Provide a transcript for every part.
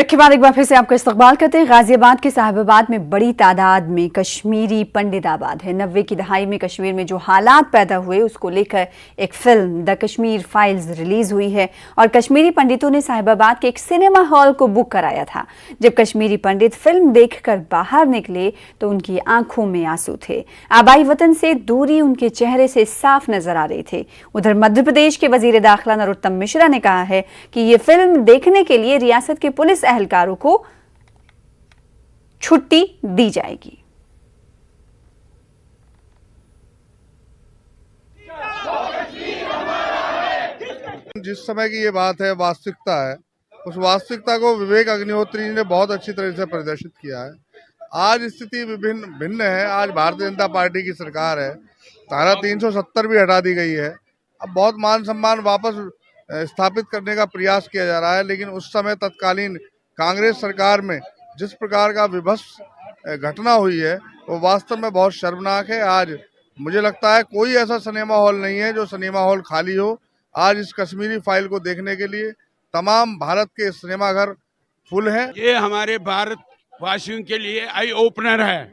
Break के बाद एक बार फिर से आपका इस्तकबाल करते हैं। गाजियाबाद के साहिबाबाद में बड़ी तादाद में कश्मीरी पंडित आबाद है। 90 की दहाई में कश्मीर में जो हालात पैदा हुए उसको लेकर एक film the Kashmir files release हुई है और कश्मीरी पंडितों ने साहिबाबाद के एक सिनेमा हॉल को बुक कराया था। जब कश्मीरी पंडित फिल्म देखकर बाहर निकले तो उनकी आंखों में आंसू थे। आबाई वतन से दूरी उनके चेहरे से साफ नजर आ रही थी। उधर मध्य प्रदेश के वजीर दाखिला नरोत्तम मिश्रा ने कहा है कि ये फिल्म देखने के लिए रियासत के पुलिस एहलकारों को छुट्टी दी जाएगी। जिस समय की ये बात है वास्तविकता है, उस वास्तविकता को विवेक अग्निहोत्री जी ने बहुत अच्छी तरह से प्रदर्शित किया है। आज स्थिति भिन्न है। आज भारतीय जनता पार्टी की सरकार है, धारा 370 भी हटा दी गई है। अब बहुत मान सम्मान वापस स्थापित करने का प्रयास किया जा रहा है, लेकिन उस समय तत्कालीन कांग्रेस सरकार में जिस प्रकार का विभत्स घटना हुई है वो वास्तव में बहुत शर्मनाक है। आज मुझे लगता है कोई ऐसा सिनेमा हॉल नहीं है जो सिनेमा हॉल खाली हो। आज इस कश्मीरी फाइल को देखने के लिए तमाम भारत के सिनेमाघर फुल हैं। ये हमारे भारत वासियों के लिए आई ओपनर है,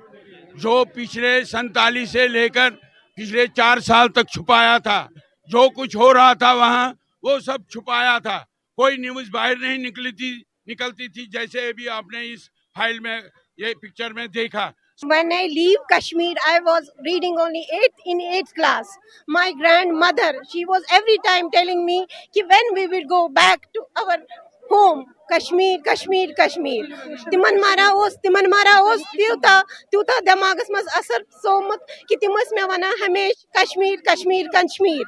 जो पिछले 47 से लेकर पिछले 4 साल तक छुपाया था। जो कुछ हो रहा था वहाँ वो सब छुपाया था। कोई न्यूज बाहर नहीं निकलती थी जैसे अभी आपने इस फाइल में ये पिक्चर में देखा। When I leave Kashmir, I was reading only 8th class. My grandmother, she was every time telling me कि when we will go back to our home, Kashmir, Kashmir, Kashmir. तिमन मारा ओस त्यूता दिमागस मज असर सोमत कि तिमस में वना हमेश कश्मीर कश्मीर कश्मीर।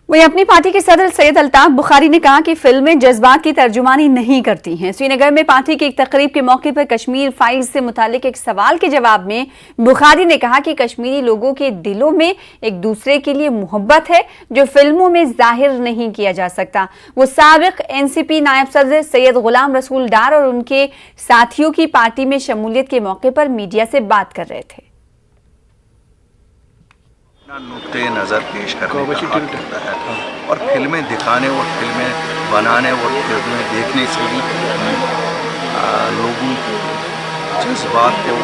वहीं अपनी पार्टी के सदर सैयद अल्ताफ बुखारी ने कहा कि फिल्में जज्बात की तर्जुमानी नहीं करती हैं। श्रीनगर में पार्टी की एक तकरीब के मौके पर कश्मीर फाइल्स से मुतालिक एक सवाल के जवाब में बुखारी ने कहा कि कश्मीरी लोगों के दिलों में एक दूसरे के लिए मोहब्बत है जो फिल्मों में जाहिर नहीं किया जा सकता। वो साबिक एनसीपी नायब सदर सैयद गुलाम रसूल डार और उनके साथियों की पार्टी में शमूलियत के मौके पर मीडिया से बात कर रहे थे। नुक्ते नज़र पेश करने का हक होता है और फिल्में दिखाने और फिल्में बनाने और फिल्में देखने से भी लोगों के जज्बात को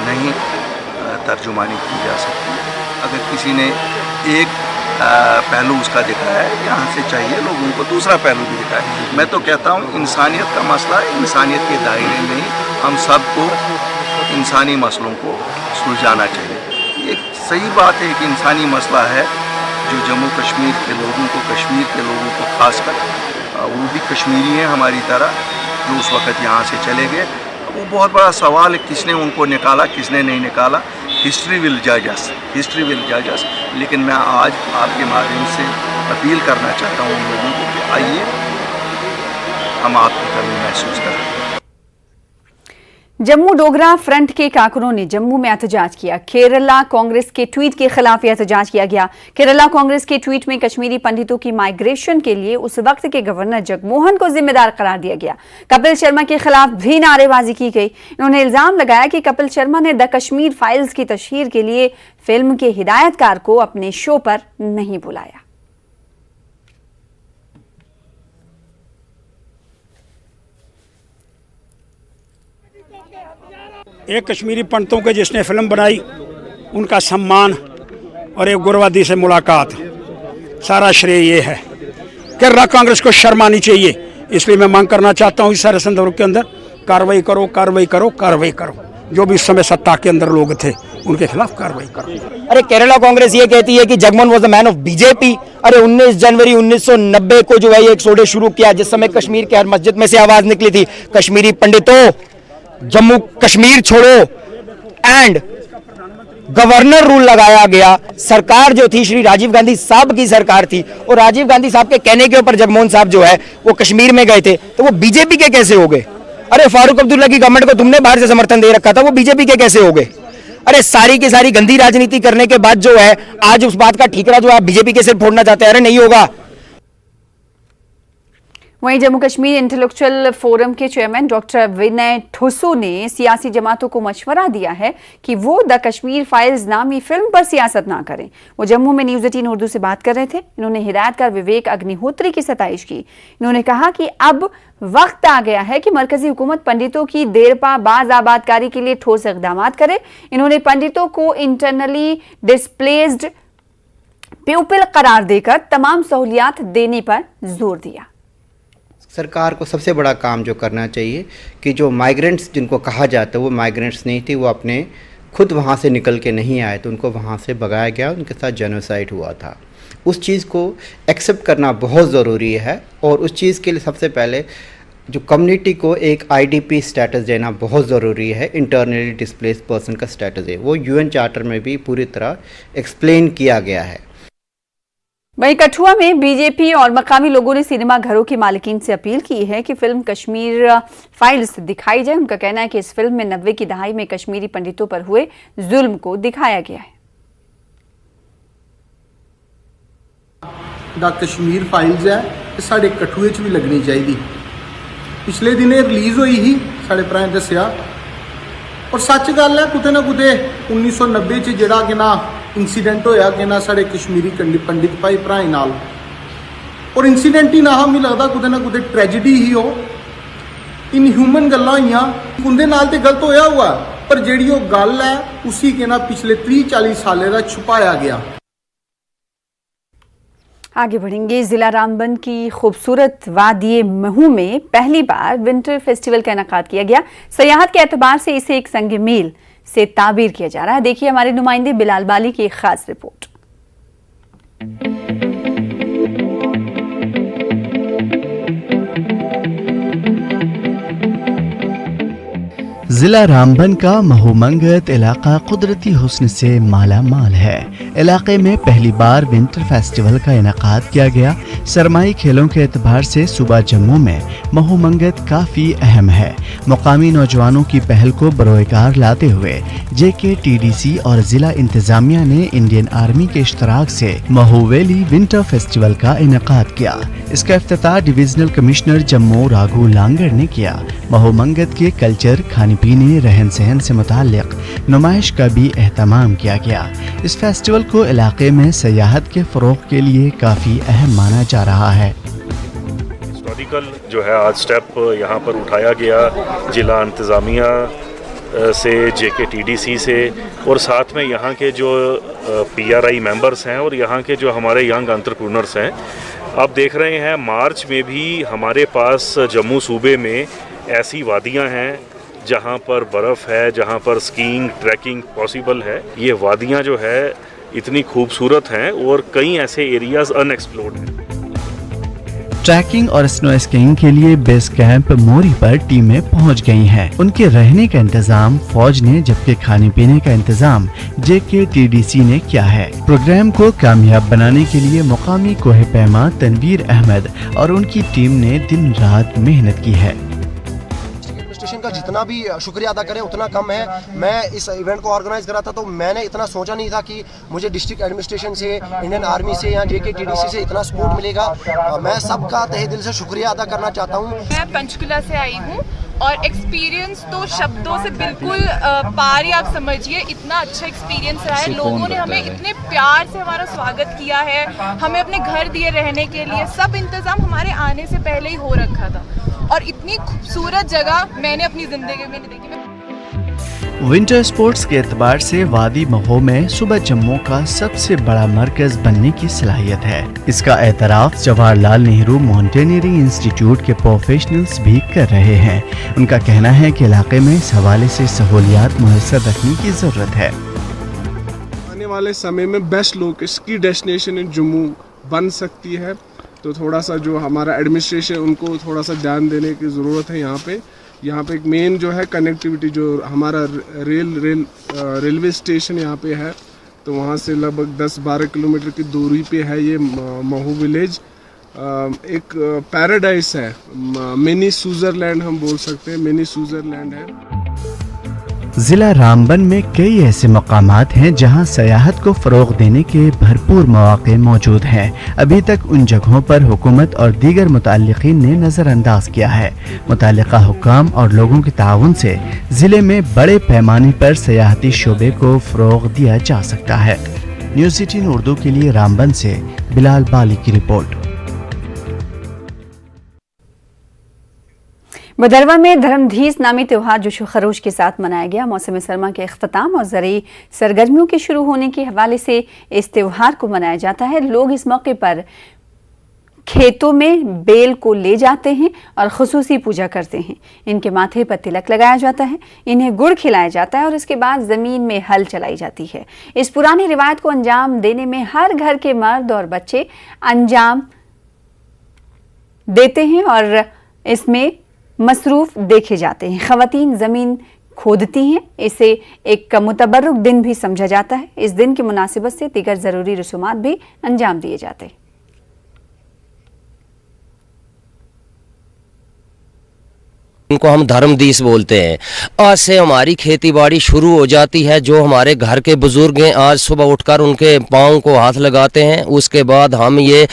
नहीं तर्जुमानी की जा सकती। अगर किसी ने एक पहलू उसका दिखाया है, यहाँ से चाहिए लोगों को दूसरा पहलू भी दिखाए। मैं तो कहता हूँ इंसानियत का मसला इंसानियत के दायरे में ही हम सबको इंसानी मसलों को सुलझाना चाहिए। ये सही बात है कि इंसानी मसला है जो जम्मू कश्मीर के लोगों को, कश्मीर के लोगों को खासकर, वो भी कश्मीरी हैं हमारी तरह, जो उस वक़्त यहाँ से चले गए। वो बहुत बड़ा सवाल है, किसने उनको निकाला, किसने नहीं निकाला। हिस्ट्री विल जज अस। लेकिन मैं आज आपके माध्यम से अपील करना चाहता हूँ उन लोगों को कि आइए हम आपकी कमी महसूस करें। जम्मू डोगरा फ्रंट के कारकुनों ने जम्मू में एहतजाज किया। केरला कांग्रेस के ट्वीट के खिलाफ एहतजाज किया गया। केरला कांग्रेस के ट्वीट में कश्मीरी पंडितों की माइग्रेशन के लिए उस वक्त के गवर्नर जगमोहन को जिम्मेदार करार दिया गया। कपिल शर्मा के खिलाफ भी नारेबाजी की गई। इन्होंने इल्जाम लगाया कि कपिल शर्मा ने द कश्मीर फाइल्स की तशहीर के लिए फिल्म के हिदायतकार को अपने शो पर नहीं बुलाया। एक कश्मीरी पंडितों के जिसने फिल्म बनाई उनका सम्मान और एक गुरवादी से मुलाकात, सारा श्रेय ये है। केरला कांग्रेस को शर्म आनी चाहिए। इसलिए मैं मांग करना चाहता हूँ इस सारे संदर्भ के अंदर कार्रवाई करो, कार्रवाई करो, कार्रवाई करो। जो भी इस समय सत्ता के अंदर लोग थे उनके खिलाफ कार्रवाई करो। अरे केरला कांग्रेस ये कहती है कि Jagmohan was the man of BJP. अरे 19 जनवरी 1990 को जो है ये एक सोडे शुरू किया, जिस समय कश्मीर के हर मस्जिद में से आवाज निकली थी, कश्मीरी पंडितों जम्मू कश्मीर छोड़ो, एंड गवर्नर रूल लगाया गया। सरकार जो थी श्री राजीव गांधी साहब की सरकार थी, और राजीव गांधी साहब के कहने के ऊपर जगमोहन साहब जो है वो कश्मीर में गए थे, तो वो बीजेपी के कैसे हो गए? अरे फारूक अब्दुल्ला की गवर्नमेंट को तुमने बाहर से समर्थन दे रखा था, वो बीजेपी के कैसे हो गए? अरे सारी की सारी गंदी राजनीति करने के बाद जो है आज उस बात का ठीकरा जो आप बीजेपी के सिर फोड़ना चाहते हैं, अरे नहीं होगा। वहीं जम्मू कश्मीर इंटेलेक्चुअल फोरम के चेयरमैन डॉक्टर विनय ठुसू ने सियासी जमातों को मशवरा दिया है कि वो द कश्मीर फाइल्स नामी फिल्म पर सियासत ना करें। वो जम्मू में न्यूज़ 18 उर्दू से बात कर रहे थे। इन्होंने हिदायतकार विवेक अग्निहोत्री की सताइश की। इन्होंने कहा कि अब वक्त आ गया है कि मरकजी हुकूमत पंडितों की देरपा बाज आबादकारी के लिए ठोस इक़दामात करे। इन्होंने पंडितों को इंटरनली डिस्प्लेस्ड प्यूपिल करार देकर तमाम सहूलियात देने पर जोर दिया। सरकार को सबसे बड़ा काम जो करना चाहिए कि जो माइग्रेंट्स जिनको कहा जाता है वो माइग्रेंट्स नहीं थे, वो अपने खुद वहाँ से निकल के नहीं आए, तो उनको वहाँ से भगाया गया, उनके साथ जेनोसाइड हुआ था। उस चीज़ को एक्सेप्ट करना बहुत ज़रूरी है और उस चीज़ के लिए सबसे पहले जो कम्युनिटी को एक आईडीपी स्टेटस देना बहुत ज़रूरी है। इंटरनली डिस्प्लेस्ड पर्सन का स्टेटस है, वो यूएन चार्टर में भी पूरी तरह एक्सप्लेन किया गया है। वहीं कठुआ में बीजेपी और मकामी लोगों ने सिनेमा घरों की मालिकीन से अपील की है कि फिल्म कश्मीर फाइल्स दिखाई जाए। उनका कहना है कि इस फिल्म में 90 की दहाई में कश्मीरी पंडितों पर हुए जुल्म को दिखाया गया है। द कश्मीर फाइल्स है साढ़े कठुए च भी लगनी चाहिए। पिछले दिनें रिलीज़ हुई ही साढ़े भ्रा दस्सिया और सच गल है कुते ना कुते 1990 च जिहड़ा कि ना इंसीडेंट होया कि ना साढ़े कश्मीरी पंडित भाई भ्राएं नाल, और इंसीडेंट ही ना मिगी लगदा कुते ना कुते ट्रैजेडी ही हो, इनह्यूमन गल्लां होईयां, उंदे नाल ते गलत होया हुआ, पर जिहड़ी वो गल है उसी के ना पिछले 30-40 सालें दा छुपाया गया। आगे बढ़ेंगे। जिला रामबन की खूबसूरत वादी महू में पहली बार विंटर फेस्टिवल का इनेकाद किया गया। सयाहत के एतबार से इसे एक संग मील से ताबीर किया जा रहा है। देखिए हमारे नुमाइंदे बिलाल बाली की एक खास रिपोर्ट। जिला रामबन का महूमंगत इलाका कुदरती हुस्न से माला माल है। इलाके में पहली बार विंटर फेस्टिवल का इनेकाद किया गया। सरमाई खेलों के एतबार से सूबा जम्मू में महूमंगत काफ़ी अहम है। मुकामी नौजवानों की पहल को बरोएकार लाते हुए JKTDC और ज़िला इंतज़ामिया ने इंडियन आर्मी के इश्तराक से महू वैली विंटर फेस्टिवल का इनेकाद किया। इसका इफ्तिताह डिविजनल कमिश्नर जम्मू राघु लांगर ने किया। महूमंगत के कल्चर, खाने पीने, रहन सहन से मुताल्लिक नुमाइश का भी एहतमाम किया गया। इस फेस्टिवल को इलाके में सयाहत के फ़रोग़ के लिए काफ़ी अहम माना जा रहा है। हिस्टोरिकल जो है आज स्टेप यहाँ पर उठाया गया जिला इंतज़ामिया से, JKTDC से, और साथ में यहाँ के जो PRI मेंबर्स हैं और यहाँ के जो हमारे यंग एंटरप्रेन्योर्स हैं। आप देख रहे हैं मार्च में भी हमारे पास जम्मू सूबे में ऐसी वादियाँ हैं जहाँ पर बर्फ़ है, जहाँ पर स्कीइंग ट्रैकिंग पॉसिबल है। ये वादियाँ जो है इतनी खूबसूरत हैं और कई ऐसे एरियाज़ अनएक्सप्लोर्ड हैं। ट्रैकिंग और स्नो स्कीइंग के लिए बेस कैंप मोरी पर टीमें पहुंच गई हैं। उनके रहने का इंतजाम फौज ने, जबकि खाने पीने का इंतजाम JKTDC ने किया है। प्रोग्राम को कामयाब बनाने के लिए मुकामी कोहे पैमा तनवीर अहमद और उनकी टीम ने दिन रात मेहनत की है। एडमिनिस्ट्रेशन का जितना भी शुक्रिया अदा करें उतना कम है। मैं इस इवेंट को ऑर्गेनाइज करा था तो मैंने इतना सोचा नहीं था कि मुझे डिस्ट्रिक्ट एडमिनिस्ट्रेशन से, इंडियन आर्मी से या JKTDC से इतना सपोर्ट मिलेगा। मैं सबका तहे दिल से शुक्रिया अदा करना चाहता हूँ। मैं पंचकुला से आई हूँ और एक्सपीरियंस तो शब्दों से बिल्कुल पार ही आप समझिए। इतना अच्छा एक्सपीरियंस रहा है। लोगों ने हमें इतने प्यार से हमारा स्वागत किया है, हमें अपने घर दिए रहने के लिए। सब इंतज़ाम हमारे आने से पहले ही हो रखा था और इतनी खूबसूरत जगह मैंने अपनी ज़िंदगी में नहीं देखी। विंटर स्पोर्ट्स के एतबार से वादी महू में सूबा जम्मू का सबसे बड़ा मरकज बनने की सलाहियत है। इसका एतराफ़ जवाहरलाल नेहरू माउंटेनियरिंग इंस्टीट्यूट के प्रोफेशनल्स भी कर रहे हैं। उनका कहना है कि इलाके में इस हवाले से सहूलियात मुयस्सर रखने की ज़रूरत है। आने वाले समय में बेस्ट लोकेशन की डेस्टिनेशन इन जम्मू बन सकती है, तो थोड़ा सा जो हमारा एडमिनिस्ट्रेशन उनको थोड़ा सा ध्यान देने की ज़रूरत है। यहाँ पे एक मेन जो है कनेक्टिविटी, जो हमारा रेलवे स्टेशन यहाँ पे है, तो वहाँ से लगभग 10-12 किलोमीटर की दूरी पे है ये महू विलेज। एक पैराडाइस है, मिनी स्विट्ज़रलैंड हम बोल सकते हैं, मिनी स्विट्ज़रलैंड है। जिला रामबन में कई ऐसे मकामात हैं जहां सयाहत को फरोग देने के भरपूर मौके मौजूद हैं। अभी तक उन जगहों पर हुकूमत और दीगर मुताल्लिकीन ने नज़रअंदाज किया है। मुताल्लिका हुक्काम और लोगों के ताउन से जिले में बड़े पैमाने पर सयाहती शोबे को फरोग दिया जा सकता है। न्यूज़ 18 उर्दू के लिए रामबन से बिलाल बाली की रिपोर्ट। बदरवा में धर्मधीस नामी त्यौहार जोशो खरोश के साथ मनाया गया। मौसम सरमा के अख्ताम और ज़रूरी सरगर्मियों के शुरू होने के हवाले से इस त्यौहार को मनाया जाता है। लोग इस मौके पर खेतों में बेल को ले जाते हैं और खुसूसी पूजा करते हैं। इनके माथे पर तिलक लगाया जाता है, इन्हें गुड़ खिलाया जाता है और इसके बाद ज़मीन में हल चलाई जाती है। इस पुरानी रिवायत को अंजाम देने में हर घर के मर्द और बच्चे अंजाम देते हैं और इसमें मसरूफ देखे जाते हैं। ख़वातीन ज़मीन खोदती हैं। इसे एक मुतबर्रुक दिन भी समझा जाता है। इस दिन की मुनासिबत से दीगर ज़रूरी रसूमात भी अंजाम दिए जाते हैं। उनको हम धर्मदीस बोलते हैं। आज से हमारी खेती बाड़ी शुरू हो जाती है। जो हमारे घर के बुजुर्ग हैं आज सुबह उठकर उनके पाँव को हाथ लगाते हैं। उसके बाद हम ये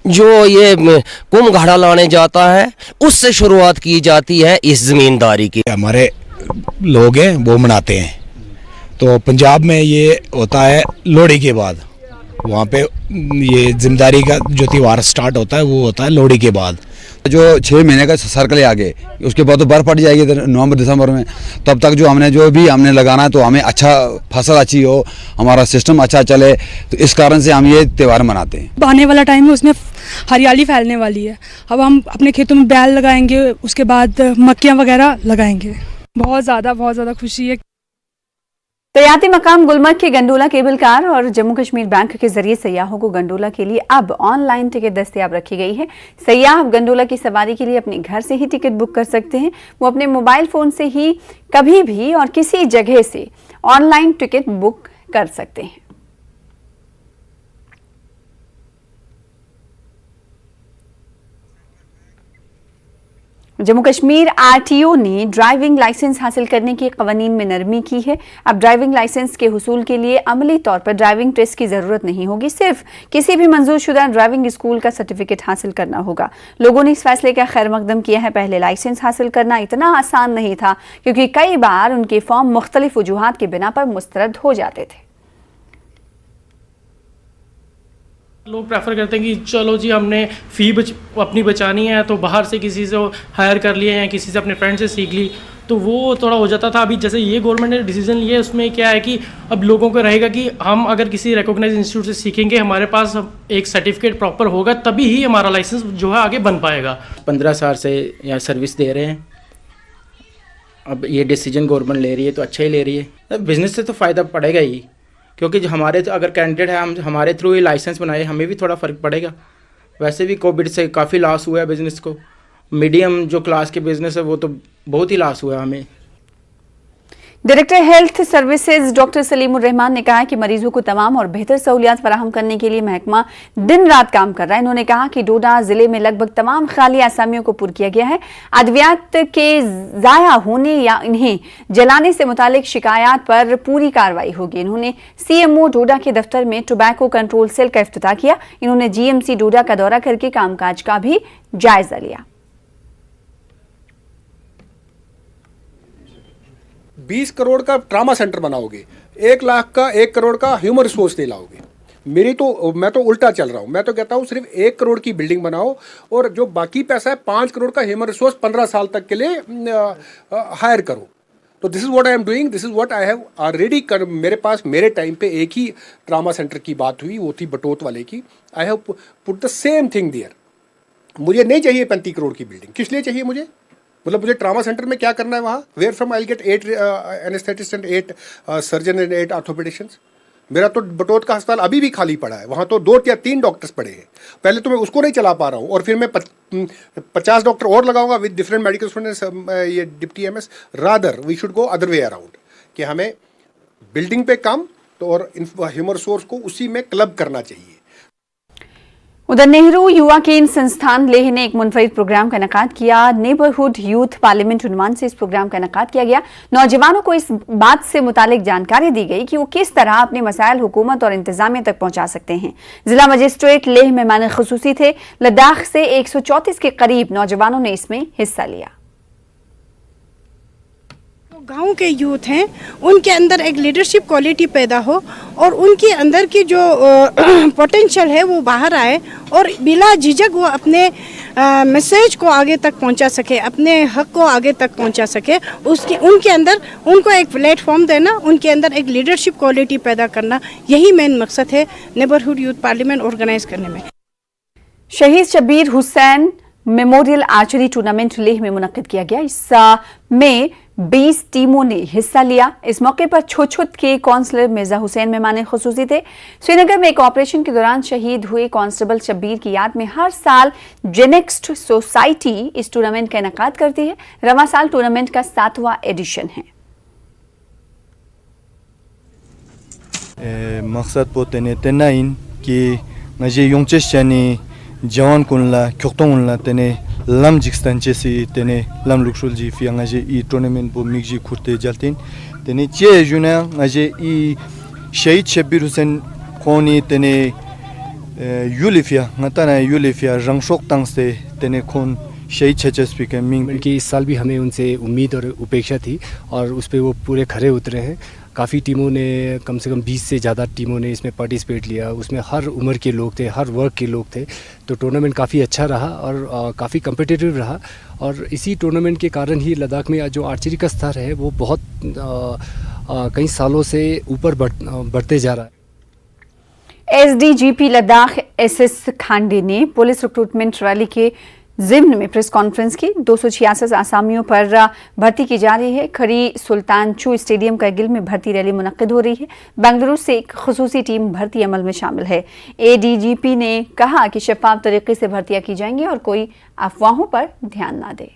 कुम घड़ा लाने जाता है उससे शुरुआत की जाती है इस ज़मींदारी की। हमारे लोग हैं वो मनाते हैं। तो पंजाब में ये होता है लोहड़ी के बाद, वहाँ पे ये जिम्मेदारी का जो त्यौहार स्टार्ट होता है वो होता है लोहड़ी के बाद। जो 6 महीने का सर्कल आगे, उसके बाद तो बर्फ पड़ जाएगी नवंबर दिसंबर में। तब तक जो भी हमने लगाना है तो हमें अच्छा फसल अच्छी हो, हमारा सिस्टम अच्छा चले, तो इस कारण से हम ये त्यौहार मनाते हैं। आने वाला टाइम है उसमें हरियाली फैलने वाली है। अब हम अपने खेतों में बैल लगाएंगे, उसके बाद मक्कियाँ वगैरह लगाएंगे। बहुत ज़्यादा खुशी है। तयाती मकाम गुलमर्ग के गंडोला केबल कार और जम्मू कश्मीर बैंक के जरिए सयाहों को गंडोला के लिए अब ऑनलाइन टिकट दस्तयाब रखी गई है। सयाह गंडोला की सवारी के लिए अपने घर से ही टिकट बुक कर सकते हैं। वो अपने मोबाइल फोन से ही कभी भी और किसी जगह से ऑनलाइन टिकट बुक कर सकते हैं। जम्मू कश्मीर आरटीओ ने ड्राइविंग लाइसेंस हासिल करने के कवानीन में नरमी की है। अब ड्राइविंग लाइसेंस के हुसूल के लिए अमली तौर पर ड्राइविंग टेस्ट की जरूरत नहीं होगी, सिर्फ किसी भी मंजूर शुदा ड्राइविंग स्कूल का सर्टिफिकेट हासिल करना होगा। लोगों ने इस फैसले का खैर मकदम किया है। पहले लाइसेंस हासिल करना इतना आसान नहीं था क्योंकि कई बार उनके फॉर्म मुख्तलिफ वजूहात के बिना पर मुस्तरद हो जाते थे। लोग प्रेफर करते हैं कि चलो जी हमने फ़ी अपनी बचानी है तो बाहर से किसी से हायर कर लिया या किसी से अपने फ्रेंड से सीख ली, तो वो थोड़ा हो जाता था। अभी जैसे ये गवर्नमेंट ने डिसीजन लिया, उसमें क्या है कि अब लोगों को रहेगा कि हम अगर किसी रिकॉग्नाइज इंस्टीट्यूट से सीखेंगे, हमारे पास एक सर्टिफिकेट प्रॉपर होगा, तभी ही हमारा लाइसेंस जो है आगे बन पाएगा। 15 साल से यहाँ सर्विस दे रहे हैं। अब ये डिसीजन गवर्नमेंट ले रही है तो अच्छा ही ले रही है। बिज़नेस से तो फ़ायदा पड़ेगा ही, क्योंकि जो हमारे अगर कैंडिडेट है, हम हमारे थ्रू ही लाइसेंस बनाए, हमें भी थोड़ा फ़र्क पड़ेगा। वैसे भी कोविड से काफ़ी लॉस हुआ है बिज़नेस को। मीडियम जो क्लास के बिज़नेस है वो तो बहुत ही लॉस हुआ है हमें। Director health services doctor Salimur Rehman ने कहा कि मरीजों को तमाम और बेहतर सहूलियात फराहम करने के लिए महकमा दिन रात काम कर रहा है। इन्होंने कहा कि डोडा जिले में लगभग तमाम खाली आसामियों को पुर किया गया है। अद्वियात के ज़ाया होने या इन्हें जलाने से मुतालिक शिकायत पर पूरी कार्रवाई होगी। इन्होंने सीएमओ डोडा के दफ्तर में टोबैको कंट्रोल सेल का इफ्तिताह किया। इन्होंने जीएमसी डोडा का दौरा करके कामकाज का भी जायजा लिया। 20 करोड़ का ट्रामा सेंटर बनाओगे, 1 लाख का 1 करोड़ का ह्यूमन रिसोर्स ले लाओगे। मैं तो उल्टा चल रहा हूँ। मैं तो कहता हूँ सिर्फ 1 करोड़ की बिल्डिंग बनाओ और जो बाकी पैसा है 5 करोड़ का ह्यूमन रिसोर्स 15 साल तक के लिए हायर करो। तो this is what I am doing, this is what I have already कर। मेरे पास मेरे टाइम पे एक ही ट्रामा सेंटर की बात हुई, वो थी बटोत वाले की। I have put the same thing there. मुझे नहीं चाहिए 35 करोड़ की बिल्डिंग। किस लिए चाहिए मुझे? मतलब मुझे ट्रामा सेंटर में क्या करना है वहाँ? Where from I get 8 anaesthetist and 8 surgeon and 8 orthopaedicians. मेरा तो बटोत का अस्पताल अभी भी खाली पड़ा है। वहाँ तो 2 या 3 डॉक्टर्स पड़े हैं। पहले तो मैं उसको नहीं चला पा रहा हूँ और फिर मैं 50 डॉक्टर और लगाऊंगा विद डिफरेंट मेडिकल स्टूडेंट्स, ये deputy MS. Rather we should go other way around कि हमें बिल्डिंग पे काम तो और ह्यूमन रिसोर्स को उसी में क्लब करना चाहिए। उधर नेहरू युवा केंद्र संस्थान लेह ने एक मुनफरिद प्रोग्राम का इनेकाद किया। नेबरहुड यूथ पार्लियामेंट उन्वान से इस प्रोग्राम का इनेकाद किया गया। नौजवानों को इस बात से मुतालिक जानकारी दी गई कि वो किस तरह अपने मसाइल हुकूमत और इंतजामिया तक पहुंचा सकते हैं। जिला मजिस्ट्रेट लेह मेहमान खुसूसी थे। लद्दाख से 134 के करीब नौजवानों ने इसमें हिस्सा लिया। गांव के यूथ हैं, उनके अंदर एक लीडरशिप क्वालिटी पैदा हो और उनके अंदर की जो पोटेंशियल है वो बाहर आए और बिला झिझक वो अपने मैसेज को आगे तक पहुंचा सके, अपने हक को आगे तक पहुंचा सके। उसके उनके अंदर उनको एक प्लेटफॉर्म देना, उनके अंदर एक लीडरशिप क्वालिटी पैदा करना, यही मेन मकसद है नेबरहुड यूथ पार्लियामेंट ऑर्गेनाइज करने में। शहीद Shabbir Hussain memorial archery tournament Leh में मुनक्किद किया गया। इसमें 20 टीमों ने हिस्सा लिया। इस मौके पर छोछुत के काउंसलर मिर्जा हुसैन मेहमान खुसूसी थे। श्रीनगर में एक ऑपरेशन के दौरान शहीद हुए कांस्टेबल शब्बीर की याद में हर साल जेनेक्स्ट सोसाइटी इस टूर्नामेंट का इनेकाद करती है। रवां साल टूर्नामेंट का 7वां एडिशन है। मकसद पोतेने तेनाइन कि नजे योंगचेस चानी जवान कुनला क्योक्तोंगला तेने लम जिक्सतांचे सी तेने लम लुक्सुल जी फियांगा जे ई टूर्नामेंट बो मिगजी खुरते जलतीन तेने चे जुना नजे ई शहीद शब्बीर हुसैन खोनी तेने यूलिफिया नताना यूलिफिया रंगशोक तंग से तेने खोन शहीद छचस के मिंग कि इस साल भी हमें उनसे उम्मीद और उपेक्षा थी और उस पर वो पूरे खरे उतरे हैं। काफ़ी टीमों ने कम से कम 20 से ज़्यादा टीमों ने इसमें पार्टिसिपेट लिया। उसमें हर उम्र के लोग थे, हर वर्ग के लोग थे। तो टूर्नामेंट काफ़ी अच्छा रहा और काफ़ी कम्पिटिटिव रहा और इसी टूर्नामेंट के कारण ही लद्दाख में जो आर्चरी का स्तर है वो बहुत कई सालों से ऊपर बढ़ते जा रहा है। एसडीजीपी लद्दाख एसएस खांडे ने पुलिस रिक्रूटमेंट रैली के ज़िम्न में प्रेस कॉन्फ्रेंस की। 266 आसामियों पर भर्ती की जा रही है। खरी सुल्तान चू स्टेडियम करगिल में भर्ती रैली मुनक्किद हो रही है। बेंगलुरु से एक खुसूसी टीम भर्ती अमल में शामिल है। एडीजीपी ने कहा कि शफाफ तरीके से भर्तियां की जाएंगी और कोई अफवाहों पर ध्यान ना दे।